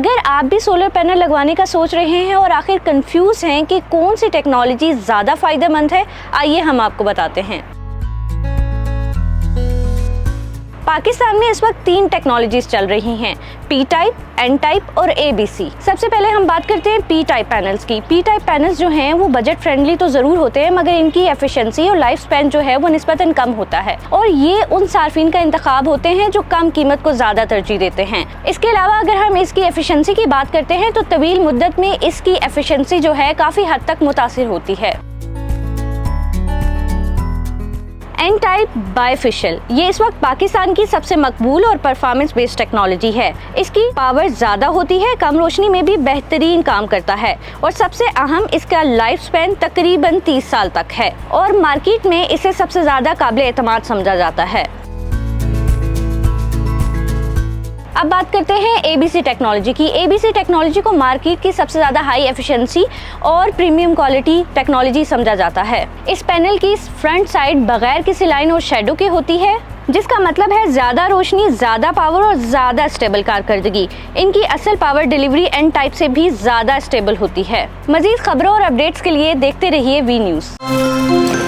अगर आप भी सोलर पैनल लगवाने का सोच रहे हैं और आखिर कंफ्यूज हैं कि कौन सी टेक्नोलॉजी ज़्यादा फ़ायदेमंद है, आइए हम आपको बताते हैं। पाकिस्तान में इस वक्त 3 टेक्नोलॉजीज चल रही हैं, पी टाइप, एन टाइप और ABC। सबसे पहले हम बात करते हैं पी टाइप पैनल्स की। पी टाइप पैनल्स जो हैं वो बजट फ्रेंडली तो ज़रूर होते हैं, मगर इनकी एफिशिएंसी और लाइफ स्पैन जो है वो निस्बतन कम होता है और ये उन सार्फिन का इंतखाब होते हैं जो कम कीमत को ज़्यादा तरजीह देते हैं। इसके अलावा अगर हम इसकी एफिशिएंसी की बात करते हैं तो तवील मुद्दत में इसकी एफिशिएंसी जो है काफ़ी हद तक मुतासिर होती है। एन टाइप बायफेशियल, ये इस वक्त पाकिस्तान की सबसे मकबूल और परफॉर्मेंस बेस्ड टेक्नोलॉजी है। इसकी पावर ज़्यादा होती है, कम रोशनी में भी बेहतरीन काम करता है और सबसे अहम इसका लाइफ स्पैन तकरीबन 30 साल तक है और मार्केट में इसे सबसे ज़्यादा काबिल एतमाद समझा जाता है। अब बात करते हैं ABC टेक्नोलॉजी की। ABC टेक्नोलॉजी को मार्केट की सबसे ज़्यादा हाई एफिशिएंसी और प्रीमियम क्वालिटी टेक्नोलॉजी समझा जाता है। इस पैनल की फ्रंट साइड बगैर किसी लाइन और शेडो के होती है, जिसका मतलब है ज़्यादा रोशनी, ज़्यादा पावर और ज़्यादा स्टेबल कारकर्दगी। इनकी असल पावर डिलीवरी एन टाइप से भी ज़्यादा स्टेबल होती है। मज़ीद खबरों और अपडेट्स के लिए देखते रहिए वी न्यूज़।